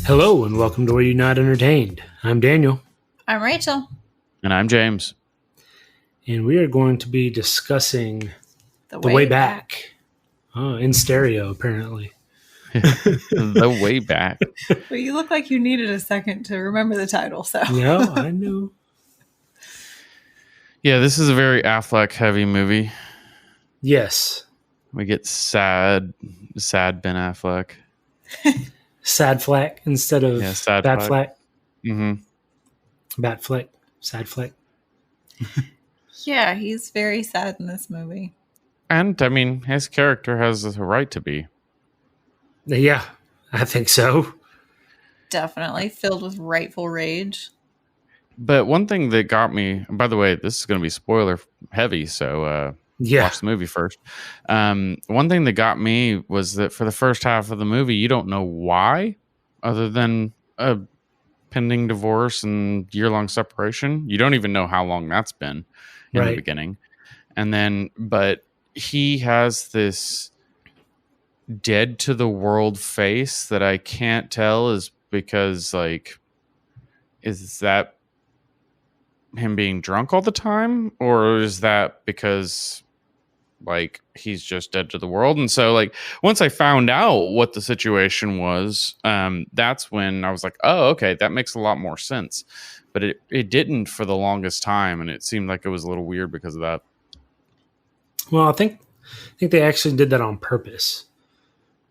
Hello and welcome to Where You're Not Entertained. I'm Daniel, I'm Rachel. And I'm James. and we are going to be discussing The The Way Back. In stereo, apparently. The Way Back. Well, you look like you needed a second to remember the title, so. No, I know. Yeah, this is a very Affleck heavy movie. Yes. We get sad Ben Affleck. Sad Flack instead of Sad Bad Flack. Flack. Mm-hmm. Bat Fleck. Sad Fleck. Yeah, he's very sad in this movie. And, I mean, his character has a right to be. Yeah, I think so. Definitely filled with rightful rage. But one thing that got me, by the way, this is going to be spoiler heavy, so watch the movie first. One thing that got me was that for the first half of the movie, you don't know why, other than a pending divorce and year-long separation. You don't even know how long that's been in the beginning. And then, but he has this dead to the world face that I can't tell is because, like, is that him being drunk all the time, or is that because, like, he's just dead to the world? And so, like, once I found out what the situation was, that's when I was like, oh, okay, that makes a lot more sense. But it didn't for the longest time, and it seemed like it was a little weird because of that. Well, I think they actually did that on purpose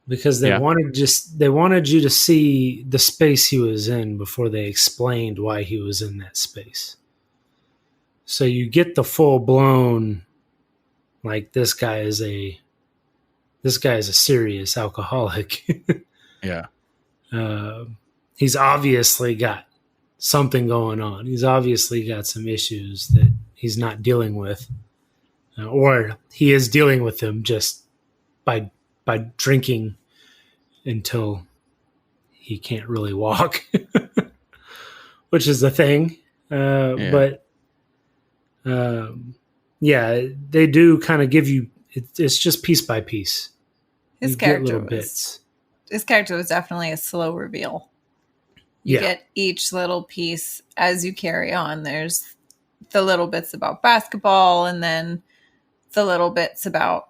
because they wanted you to see the space he was in before they explained why he was in that space. So you get the full blown, like, this guy is a serious alcoholic. Yeah. He's obviously got something going on. He's obviously got some issues that he's not dealing with, or he is dealing with them just by drinking until he can't really walk, which is the thing. But they do kind of give you. It's just piece by piece. His character was definitely a slow reveal. You get each little piece as you carry on. There's the little bits about basketball, and then the little bits about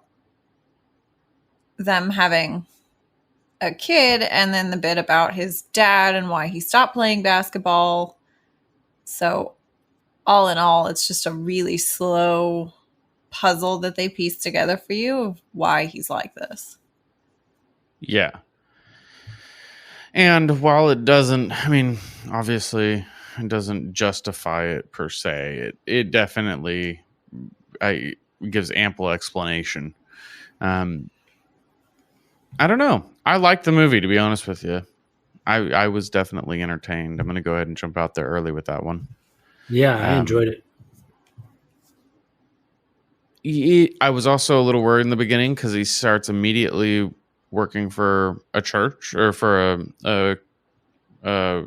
them having a kid, and then the bit about his dad and why he stopped playing basketball. So all in all, it's just a really slow puzzle that they piece together for you of why he's like this. Yeah. And while it doesn't, I mean, obviously it doesn't justify it per se, it definitely gives ample explanation. I don't know. I like the movie, to be honest with you. I was definitely entertained. I'm going to go ahead and jump out there early with that one. Yeah, I enjoyed it. I was also a little worried in the beginning because he starts immediately working for a church or for a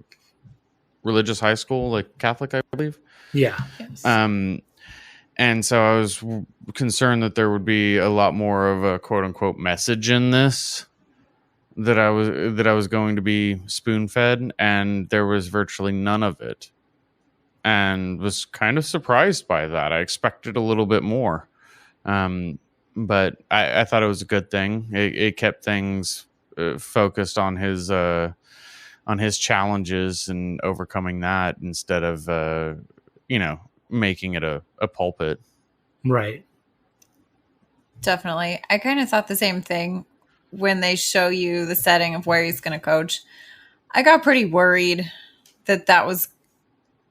religious high school, like Catholic, I believe. Yeah. Yes. And so I was concerned that there would be a lot more of a quote unquote message in this that I was going to be spoon fed, and there was virtually none of it, and was kind of surprised by that. I expected a little bit more. But I thought it was a good thing. It kept things focused on his challenges and overcoming that instead of making it a pulpit. Right. Definitely. I kind of thought the same thing when they show you the setting of where he's going to coach. I got pretty worried that was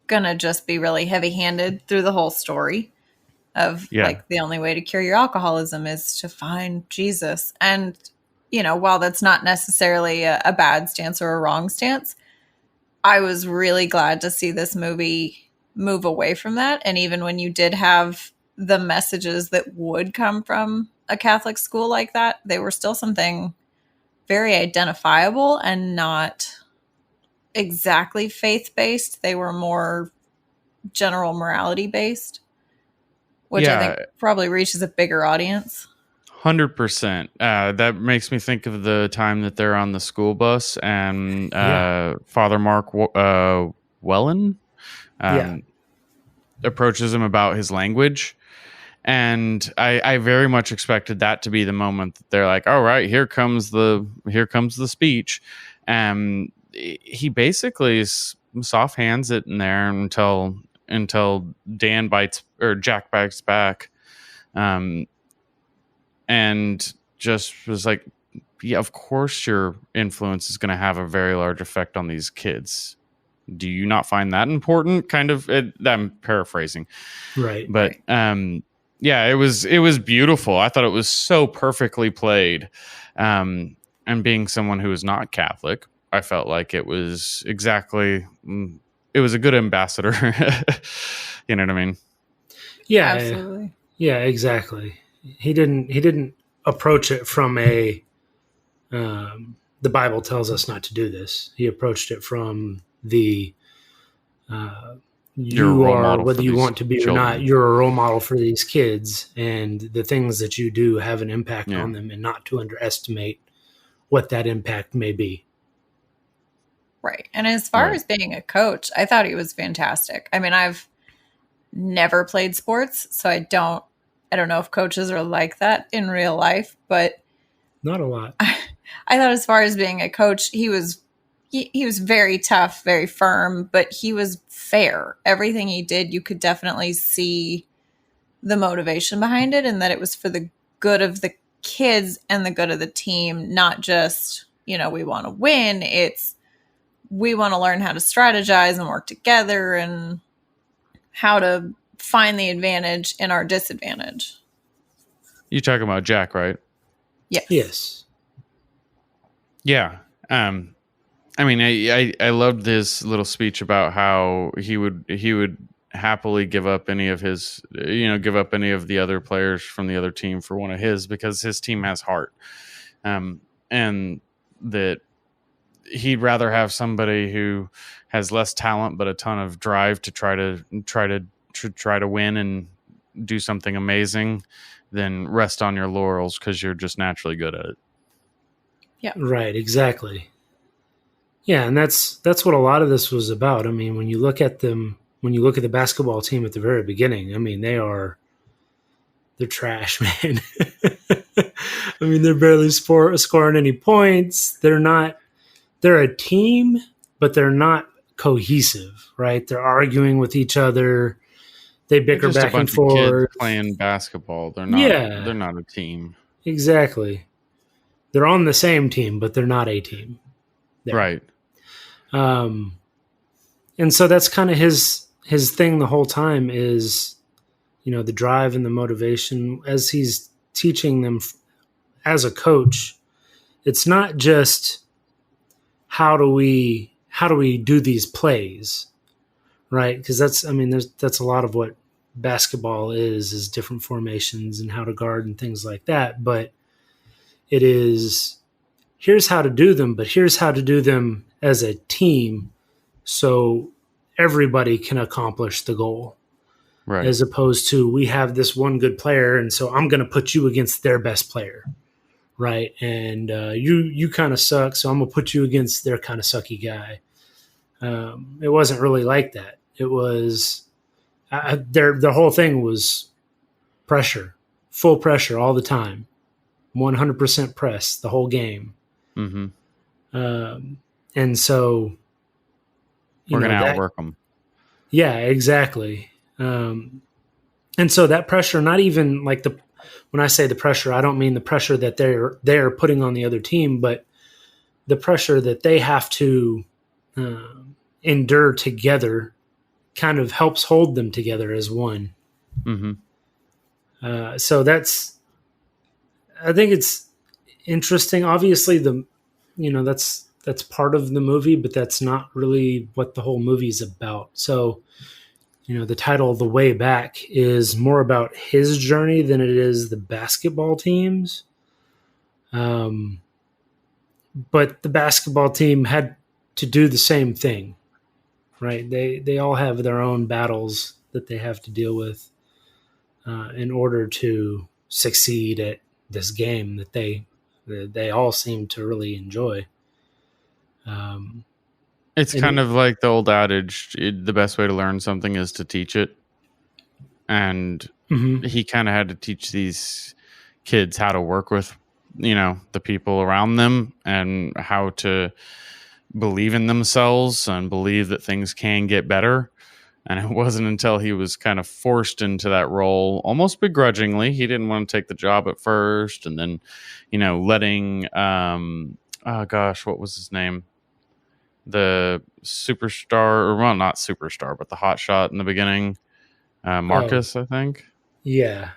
going to just be really heavy-handed through the whole story. Like, the only way to cure your alcoholism is to find Jesus. And, while that's not necessarily a bad stance or a wrong stance, I was really glad to see this movie move away from that. And even when you did have the messages that would come from a Catholic school like that, they were still something very identifiable and not exactly faith-based. They were more general morality-based. Which I think probably reaches a bigger audience. 100%. That makes me think of the time that they're on the school bus and Father Mark Wellen approaches him about his language. And I very much expected that to be the moment that they're like, all right, here comes the speech. And he basically soft hands it in there until Jack bites back. And just was like, yeah, of course your influence is going to have a very large effect on these kids. Do you not find that important? Kind of, I'm paraphrasing. Right. But, yeah, it was beautiful. I thought it was so perfectly played. And being someone who is not Catholic, I felt like it was a good ambassador. You know what I mean? Yeah, absolutely. Yeah, exactly. He didn't approach it from the Bible tells us not to do this. He approached it from you are, whether you want to be children or not, you're a role model for these kids, and the things that you do have an impact on them, and not to underestimate what that impact may be. Right. And as far as being a coach, I thought he was fantastic. I mean, I've never played sports, so I don't know if coaches are like that in real life, but not a lot. I thought as far as being a coach, he was very tough, very firm, but he was fair. Everything he did, you could definitely see the motivation behind it, and that it was for the good of the kids and the good of the team, not just, we want to win. It's we want to learn how to strategize and work together and how to find the advantage in our disadvantage. You talking about Jack, right? Yes. Yeah. I mean, I loved this little speech about how he would happily give up any of the other players from the other team for one of his, because his team has heart, and that he'd rather have somebody who has less talent but a ton of drive to try to win and do something amazing than rest on your laurels because you're just naturally good at it. Yeah. Right. Exactly. Yeah, and that's what a lot of this was about. I mean, when you look at the basketball team at the very beginning, I mean, they're trash, man. I mean, they're barely scoring any points. They're a team, but they're not cohesive, right? They're arguing with each other. They bicker back and forth. Playing basketball. They're not a team. Exactly. They're on the same team, but they're not a team. There. Right. And so that's kind of his thing the whole time is, the drive and the motivation as he's teaching them as a coach. It's not just how do we do these plays, right? Because that's a lot of what basketball is different formations and how to guard and things like that. But it is, here's how to do them, but here's how to do them as a team so everybody can accomplish the goal. Right. As opposed to, we have this one good player, and so I'm going to put you against their best player, right? And you kind of suck, so I'm going to put you against their kind of sucky guy. It wasn't really like that. It was the whole thing was pressure, full pressure all the time, 100% press the whole game. Mm-hmm. And so we're going to outwork them. Yeah, exactly. And so that pressure, not even like when I say the pressure, I don't mean the pressure that they're putting on the other team, but the pressure that they have to endure together kind of helps hold them together as one. Mm-hmm. So I think it's interesting. Obviously, that's part of the movie, but that's not really what the whole movie is about. So, the title "The Way Back" is more about his journey than it is the basketball team's. But the basketball team had to do the same thing, right? They all have their own battles that they have to deal with in order to succeed at this game that they all seem to really enjoy. It's kind of like the old adage, the best way to learn something is to teach it. And he kind of had to teach these kids how to work with, the people around them and how to believe in themselves and believe that things can get better. And it wasn't until he was kind of forced into that role, almost begrudgingly. He didn't want to take the job at first. And then, letting, what was his name? The superstar, or well, not superstar, but the hot shot in the beginning. Marcus, I think. Yeah.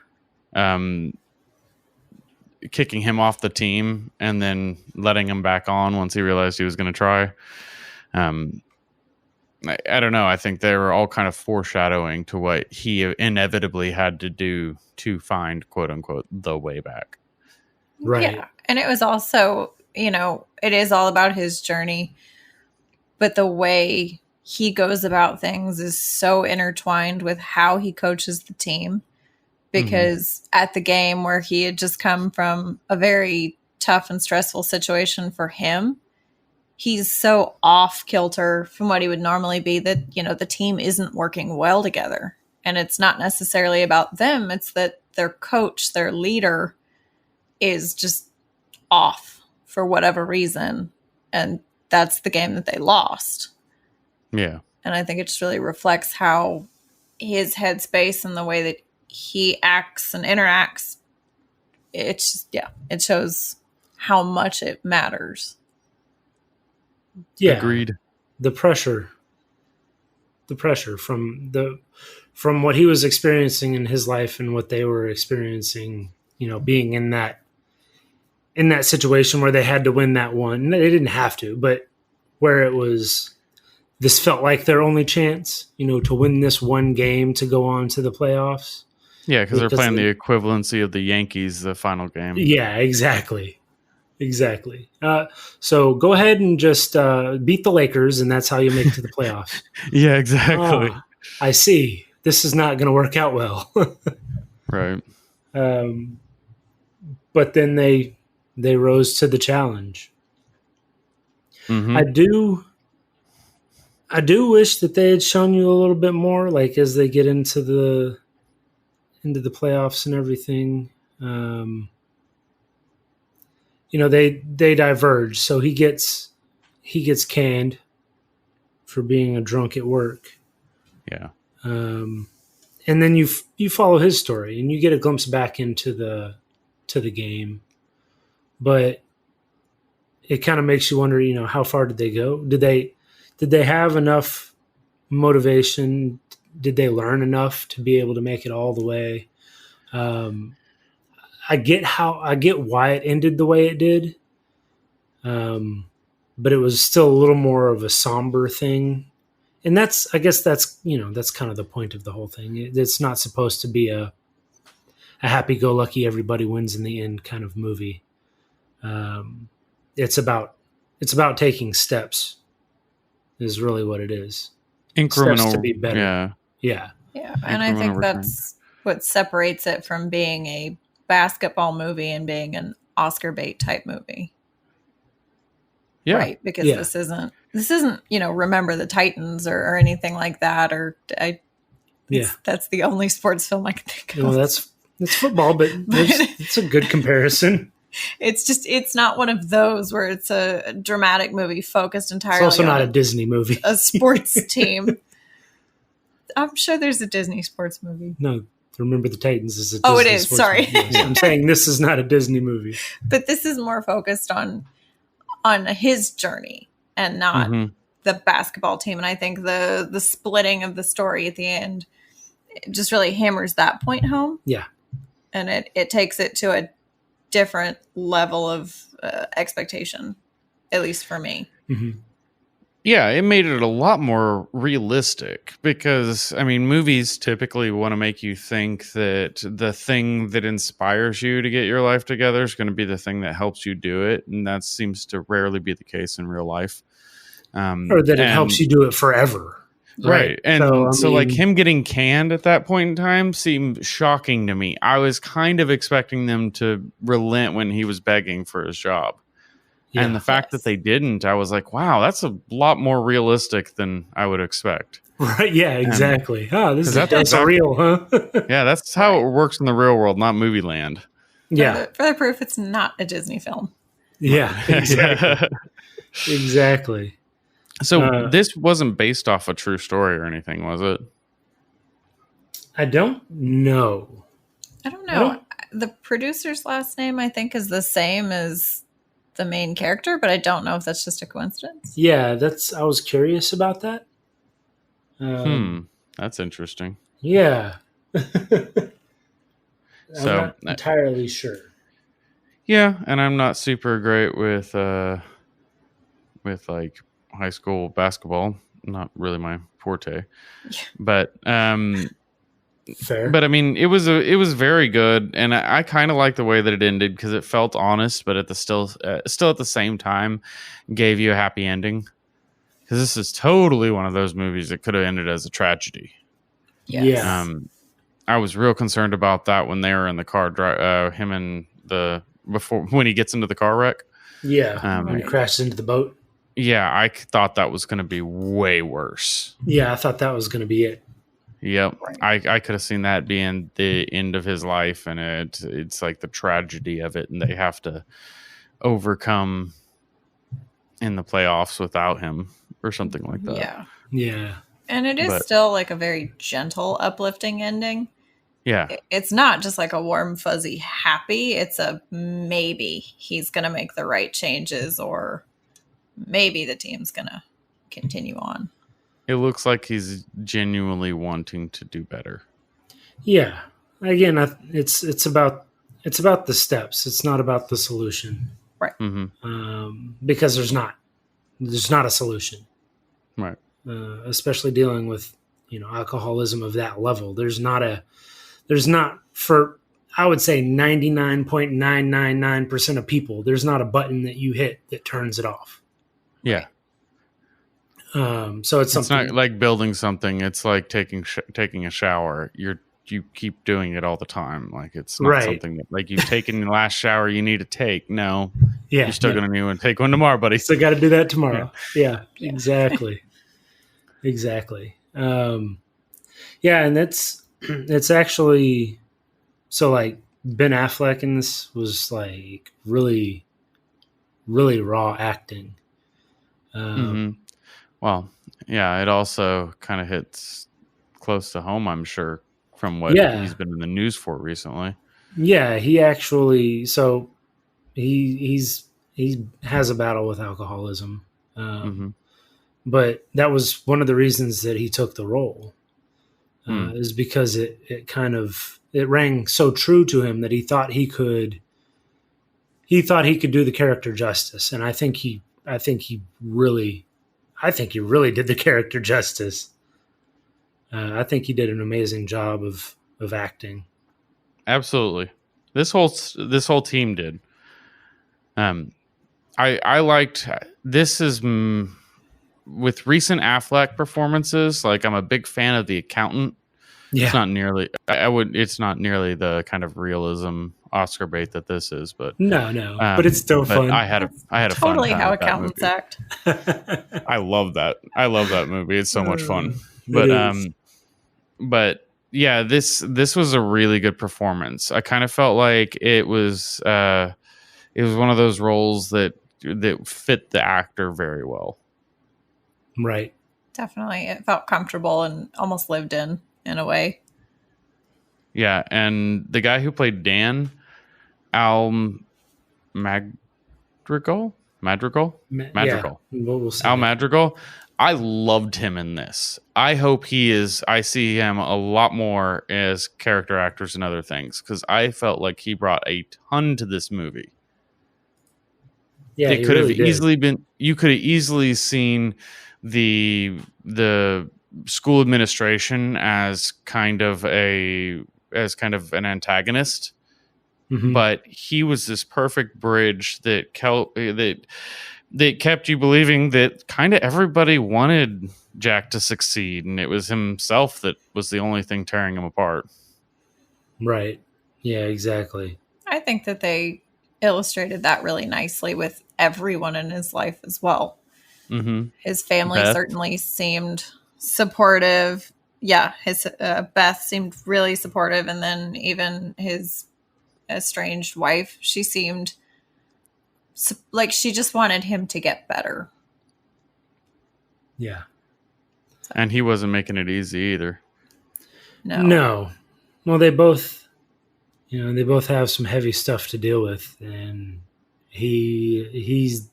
Kicking him off the team and then letting him back on once he realized he was going to try. I don't know. I think they were all kind of foreshadowing to what he inevitably had to do to find, quote unquote, the way back. Right. Yeah. And it was also, it is all about his journey, but the way he goes about things is so intertwined with how he coaches the team. Because at the game where he had just come from a very tough and stressful situation for him, he's so off kilter from what he would normally be that, the team isn't working well together. And it's not necessarily about them. It's that their coach, their leader is just off for whatever reason. And that's the game that they lost. Yeah. And I think it just really reflects how his headspace and the way that he acts and interacts, it shows how much it matters. Yeah. Agreed. The pressure from what he was experiencing in his life and what they were experiencing, being in that situation where they had to win that one. They didn't have to, but where this felt like their only chance, to win this one game to go on to the playoffs. Yeah, because they're playing the equivalency of the Yankees, the final game. Yeah, exactly. So go ahead and just beat the Lakers, and that's how you make it to the playoffs. Yeah, exactly. I see. This is not going to work out well. Right. But then they rose to the challenge. Mm-hmm. I do wish that they had shown you a little bit more, like as they get into the playoffs and everything. They diverge. So he gets canned for being a drunk at work. Yeah. And then you follow his story and you get a glimpse back into the game, but it kind of makes you wonder, how far did they go? Did they have enough motivation? Did they learn enough to be able to make it all the way? I get why it ended the way it did. But it was still a little more of a somber thing. And I guess that's kind of the point of the whole thing. It's not supposed to be a happy-go-lucky, everybody wins in the end kind of movie. It's about taking steps is really what it is. Incremental steps to be better. Yeah. And I think that's what separates it from being a basketball movie and being an Oscar bait type movie. Yeah. Right. Because this isn't, Remember the Titans or anything like that. That's the only sports film I can think of. Well, that's football, but it's a good comparison. It's not one of those where it's a dramatic movie focused entirely. It's also not a Disney movie. A sports team. I'm sure there's a Disney sports movie. No, Remember the Titans is a Disney it is. Sorry. I'm saying this is not a Disney movie. But this is more focused on his journey and not the basketball team. And I think the splitting of the story at the end just really hammers that point home. Yeah. And it takes it to a different level of expectation, at least for me. Mm-hmm. Yeah, it made it a lot more realistic because, movies typically want to make you think that the thing that inspires you to get your life together is going to be the thing that helps you do it. And that seems to rarely be the case in real life. Or that it helps you do it forever. Right. And so, like, mean, him getting canned at that point in time seemed shocking to me. I was kind of expecting them to relent when he was begging for his job. yeah. And the fact that they didn't, I was like, wow, that's a lot more realistic than I would expect. Right. Yeah, exactly. This is that's real, huh? Yeah, that's how it works in the real world, not movie land. Yeah. For the proof, it's not a Disney film. Yeah, exactly. Exactly. So this wasn't based off a true story or anything, was it? I don't know. I don't know. The producer's last name, I think, is the same as the main character, but I don't know if that's just a coincidence. Yeah, I was curious about that. That's interesting. Yeah. I'm So not entirely sure. Yeah, and I'm not super great with like high school basketball. Not really my forte. But fair. But I mean, it was very good, and I kind of like the way that it ended because it felt honest, but at the still at the same time gave you a happy ending. Because this is totally one of those movies that could have ended as a tragedy. Yes. Yeah. I was real concerned about that when they were in the car. Him and when he gets into the car wreck. Yeah. When he crashes into the boat. Yeah, I thought that was going to be way worse. Yeah, I thought that was going to be it. Yep, right. I could have seen that being the end of his life, and it's like the tragedy of it, and they have to overcome in the playoffs without him or something like that. Yeah, yeah. And it is still like a very gentle, uplifting ending. Yeah, it's not just like a warm, fuzzy, happy. It's a maybe he's going to make the right changes, or maybe the team's going to continue on. It looks like he's genuinely wanting to do better. Yeah. Again, it's about the steps. It's not about the solution, right? Because there's not a solution, right? Especially dealing with alcoholism of that level. There's not for, I would say, 99.999% of people. There's not a button that you hit that turns it off. Yeah. So it's something. It's not like building something. It's like taking a shower. You keep doing it all the time. Like it's not something that like you've taken the last shower you need to take. No. Yeah. You're still going to need to take one tomorrow, buddy. Still got to do that tomorrow. Yeah. Exactly. Exactly. Yeah. And it's actually, so like Ben Affleck in this was like really, really raw acting. Well, yeah, it also kind of hits close to home, I'm sure, from what he's been in the news for recently. Yeah, he actually, so he has a battle with alcoholism, but that was one of the reasons that he took the role, is because it rang so true to him that he thought he could do the character justice, and I think he really did the character justice. I think he did an amazing job of acting. Absolutely, this whole team did. I liked this is with recent Affleck performances. Like I'm a big fan of The Accountant. Yeah, it's not nearly. It's not nearly the kind of realism Oscar bait that this is, but no, but it's still fun. I had a fun totally time how with that accountants movie. act. I love that. I love that movie. It's so much fun. But yeah, this was a really good performance. I kind of felt like it was one of those roles that fit the actor very well. Right. Definitely, it felt comfortable and almost lived in a way. Yeah, and the guy who played Dan, Al Madrigal. We'll see. Al Madrigal. I loved him in this. I hope I see him a lot more as character actors and other things, because I felt like he brought a ton to this movie. Yeah, it could have easily been. You could have easily seen the school administration as kind of an antagonist. But he was this perfect bridge that that kept you believing that kind of everybody wanted Jack to succeed, and it was himself that was the only thing tearing him apart. Right. Yeah, exactly. I think that they illustrated that really nicely with everyone in his life as well. Mm-hmm. His family Beth. certainly seemed supportive. Yeah, his Beth seemed really supportive, and then even his estranged wife, she seemed like she just wanted him to get better. Yeah. And he wasn't making it easy either. No. Well, they both have some heavy stuff to deal with, and he's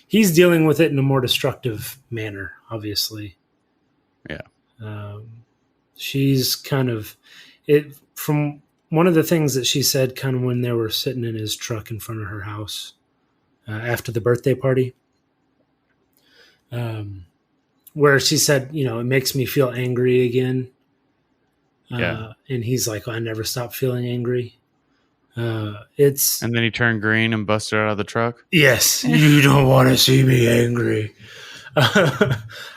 dealing with it in a more destructive manner, obviously. Yeah. She's kind of it from one of the things that she said kind of when they were sitting in his truck in front of her house after the birthday party, where she said, it makes me feel angry again. Yeah. And he's like, I never stopped feeling angry. And then he turned green and busted out of the truck. Yes, you don't want to see me angry.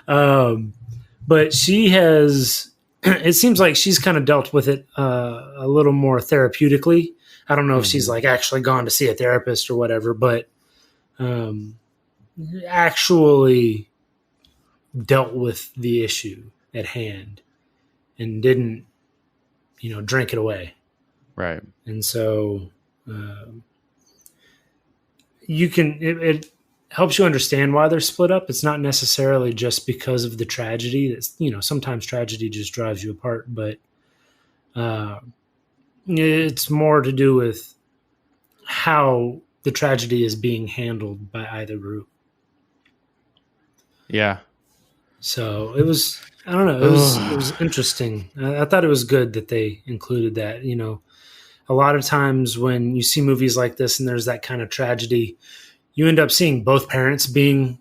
But she has. It seems like she's kind of dealt with it a little more therapeutically. I don't know if she's like actually gone to see a therapist or whatever, but actually dealt with the issue at hand and didn't, drink it away. Right. And so it helps you understand why they're split up. It's not necessarily just because of the tragedy. That's, sometimes tragedy just drives you apart, but it's more to do with how the tragedy is being handled by either group. Yeah. So it was, I don't know, it was interesting. I thought it was good that they included that. A lot of times when you see movies like this and there's that kind of tragedy, you end up seeing both parents being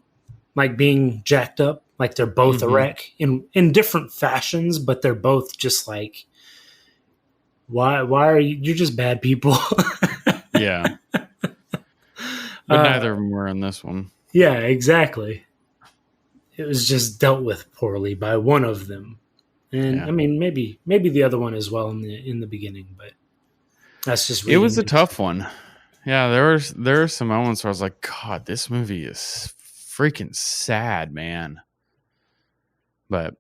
jacked up, like they're both a wreck in different fashions, but they're both just like, why are you're just bad people. Yeah. But neither of them were in this one. Yeah, exactly. It was just dealt with poorly by one of them. And Yeah. I mean, maybe the other one as well in the beginning, but that's just it was a tough one. Yeah, there are some moments where I was like, God, this movie is freaking sad, man. But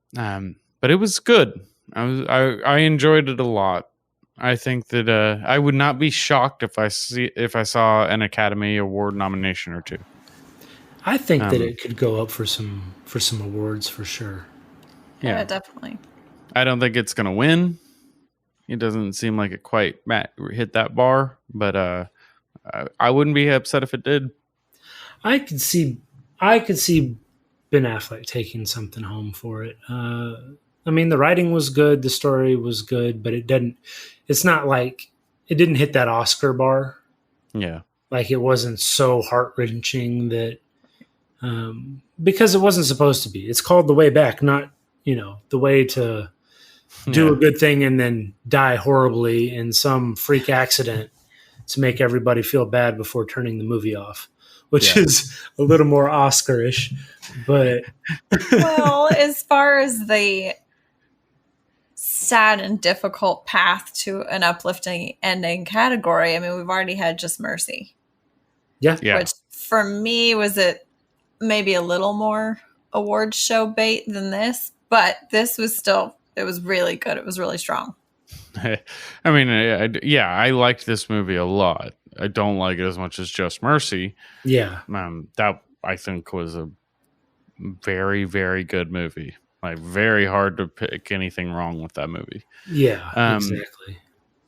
it was good. I enjoyed it a lot. I think that I would not be shocked if I saw an Academy Award nomination or two. I think that it could go up for some awards for sure. Yeah, definitely. I don't think it's gonna win. It doesn't seem like it quite hit that bar, but I wouldn't be upset if it did. I could see Ben Affleck taking something home for it. I mean, the writing was good, the story was good, but it's not like it didn't hit that Oscar bar. Yeah. Like it wasn't so heart-wrenching that because it wasn't supposed to be. It's called The Way Back, not, the way to do a good thing and then die horribly in some freak accident to make everybody feel bad before turning the movie off, which is a little more Oscar-ish. But well, as far as the sad and difficult path to an uplifting ending category, I mean, we've already had Just Mercy. Yeah. Which for me was it maybe a little more award show bait than this, but this was still, it was really good. It was really strong. I mean, I liked this movie a lot. I don't like it as much as Just Mercy. Yeah. That I think was a very, very good movie. Like very hard to pick anything wrong with that movie. Yeah, exactly.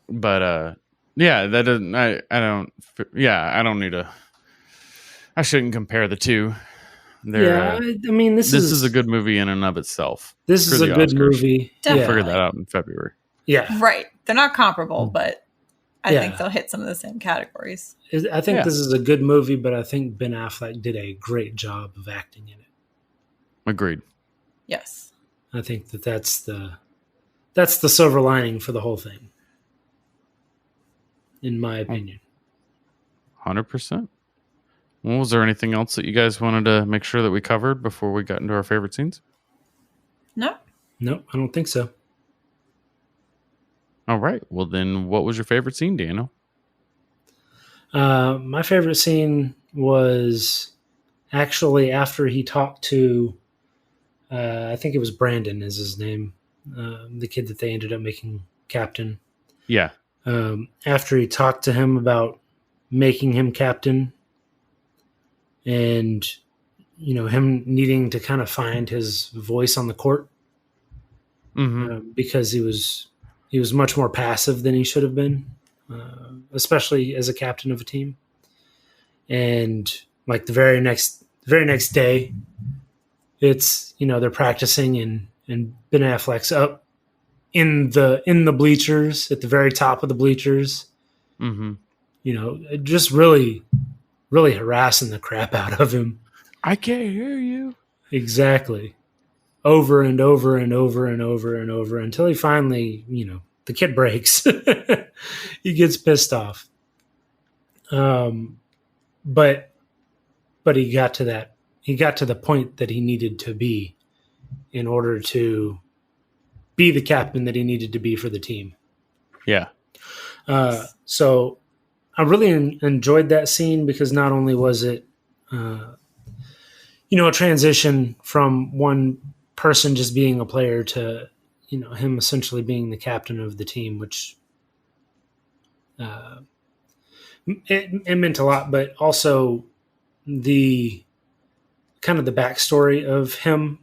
But that doesn't. I don't need to. I shouldn't compare the two. I mean, this is a good movie in and of itself. This is a good Oscars. movie. Definitely. Figured that out in February. Yeah, right. They're not comparable, but I think they'll hit some of the same categories. I think this is a good movie, but I think Ben Affleck did a great job of acting in it. Agreed. Yes. I think that's the silver lining for the whole thing, in my opinion. 100%. Well, was there anything else that you guys wanted to make sure that we covered before we got into our favorite scenes? No. Nope, I don't think so. All right. Well, then what was your favorite scene, Daniel? My favorite scene was actually after he talked to, I think it was Brandon is his name, the kid that they ended up making captain. Yeah. After he talked to him about making him captain and, him needing to kind of find his voice on the court because he was much more passive than he should have been, especially as a captain of a team. And like the very next day, it's, they're practicing and Ben Affleck's up in the bleachers at the very top of the bleachers, just really, really harassing the crap out of him. I can't hear you. Exactly. Over and over and over and over and over until he finally, the kid breaks. He gets pissed off. But he got to that. He got to the point that he needed to be in order to be the captain that he needed to be for the team. Yeah. So I really enjoyed that scene because not only was it, a transition from one person just being a player to, him essentially being the captain of the team, which it meant a lot, but also the kind of the backstory of him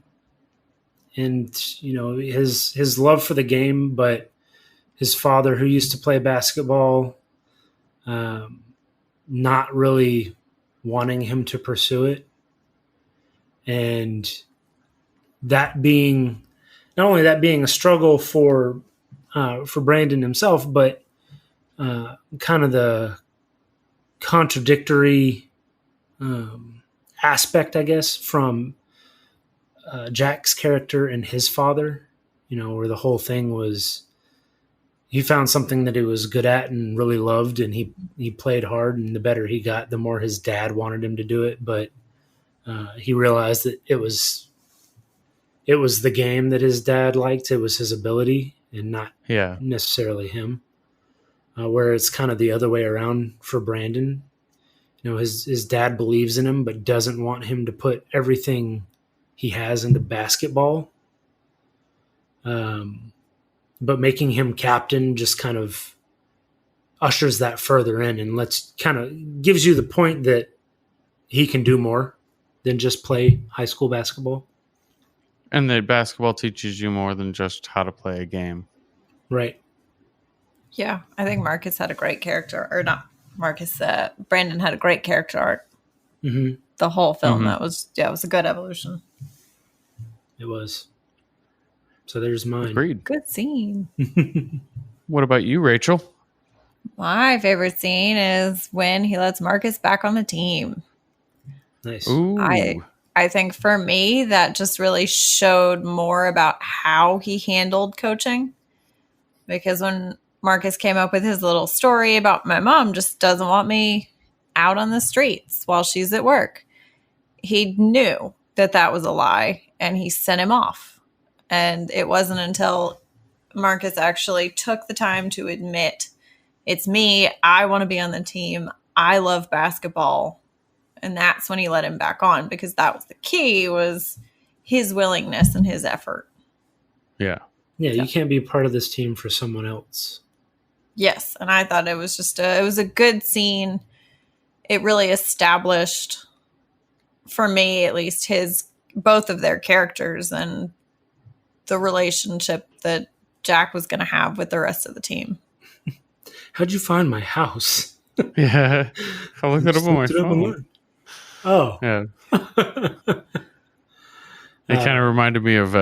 and, his love for the game, but his father who used to play basketball, not really wanting him to pursue it. And that being, not only that being a struggle for Brandon himself, but kind of the contradictory aspect, I guess, from Jack's character and his father, where the whole thing was he found something that he was good at and really loved, and he played hard, and the better he got, the more his dad wanted him to do it. But he realized that it was the game that his dad liked. It was his ability and not necessarily him. Where it's kind of the other way around for Brandon. His dad believes in him, but doesn't want him to put everything he has into basketball. But making him captain just kind of ushers that further in and gives you the point that he can do more than just play high school basketball. And that basketball teaches you more than just how to play a game. Right. Yeah, I think Marcus had a great character, or not Marcus, Brandon had a great character arc. Mm-hmm. The whole film, it was a good evolution. It was. So there's mine. Agreed. Good scene. What about you, Rachel? My favorite scene is when he lets Marcus back on the team. Nice. Ooh. I think for me, that just really showed more about how he handled coaching. Because when Marcus came up with his little story about my mom just doesn't want me out on the streets while she's at work, he knew that was a lie, and he sent him off. And it wasn't until Marcus actually took the time to admit, it's me, I want to be on the team, I love basketball. And that's when he let him back on, because that was the key, was his willingness and his effort. Yeah. Yeah, you can't be part of this team for someone else. Yes, and I thought it was just it was a good scene. It really established, for me at least, both of their characters and the relationship that Jack was going to have with the rest of the team. How'd you find my house? Yeah, I looked it up on my phone. Oh. Yeah. It kind of reminded me of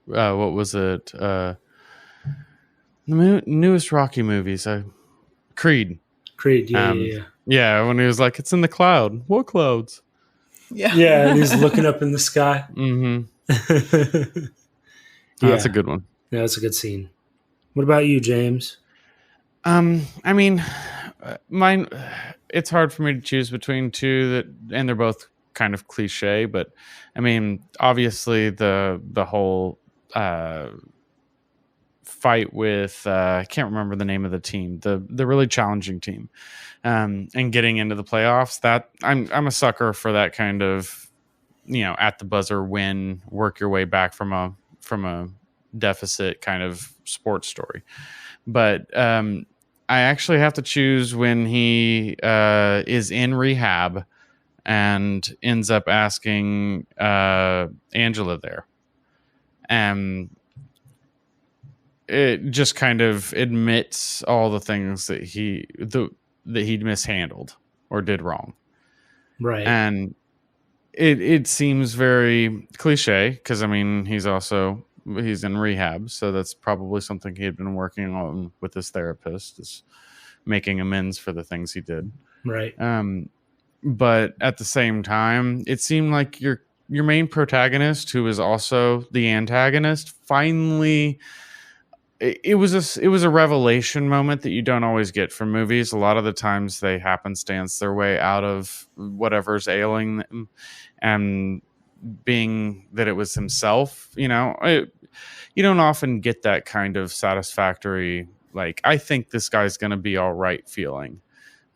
what was it? The newest Rocky movies. Creed. Creed, yeah. Yeah, when he was like, it's in the cloud. What clouds? Yeah. Yeah, and he's looking up in the sky. Mm-hmm. Yeah. That's a good one. Yeah, that's a good scene. What about you, James? I mean, mine. It's hard for me to choose between two and they're both kind of cliche. But I mean, obviously the whole fight with I can't remember the name of the team, the really challenging team, and getting into the playoffs. That I'm a sucker for that kind of, at the buzzer win, work your way back from a deficit kind of sports story. But I actually have to choose when he is in rehab and ends up asking Angela there. And it just kind of admits all the things that he mishandled or did wrong. Right. And it seems very cliche because, I mean, he's in rehab. So that's probably something he had been working on with his therapist, is making amends for the things he did. Right. But at the same time, it seemed like your main protagonist, who is also the antagonist, finally, it was a revelation moment that you don't always get from movies. A lot of the times they happenstance their way out of whatever's ailing them, and being that it was himself, you don't often get that kind of satisfactory, like, I think this guy's going to be all right feeling.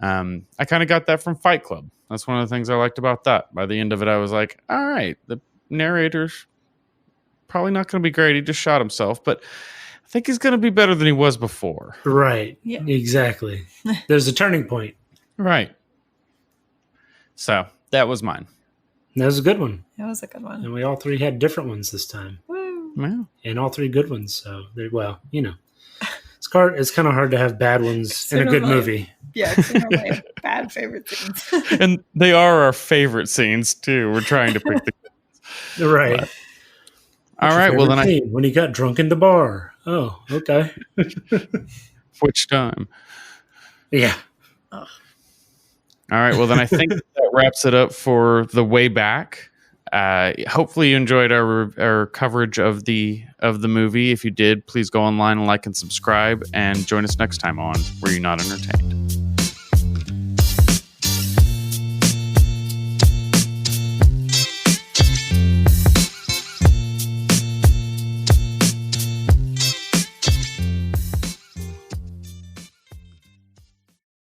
I kind of got that from Fight Club. That's one of the things I liked about that. By the end of it, I was like, all right, the narrator's probably not going to be great. He just shot himself, but I think he's going to be better than he was before. Right. Yeah. Exactly. There's a turning point. Right. So that was mine. That was a good one. That was a good one. And we all three had different ones this time. Woo. Yeah. And all three good ones. So, it's kind of hard to have bad ones in a good movie. Yeah, it's my bad favorite scenes. And they are our favorite scenes, too. We're trying to pick the right. But, all right. Well, then when he got drunk in the bar. Oh, okay. Which time? Yeah. All right. Well, then I think that wraps it up for the way back. Hopefully you enjoyed our coverage of the movie. If you did, please go online and like and subscribe, and join us next time on Were You Not Entertained?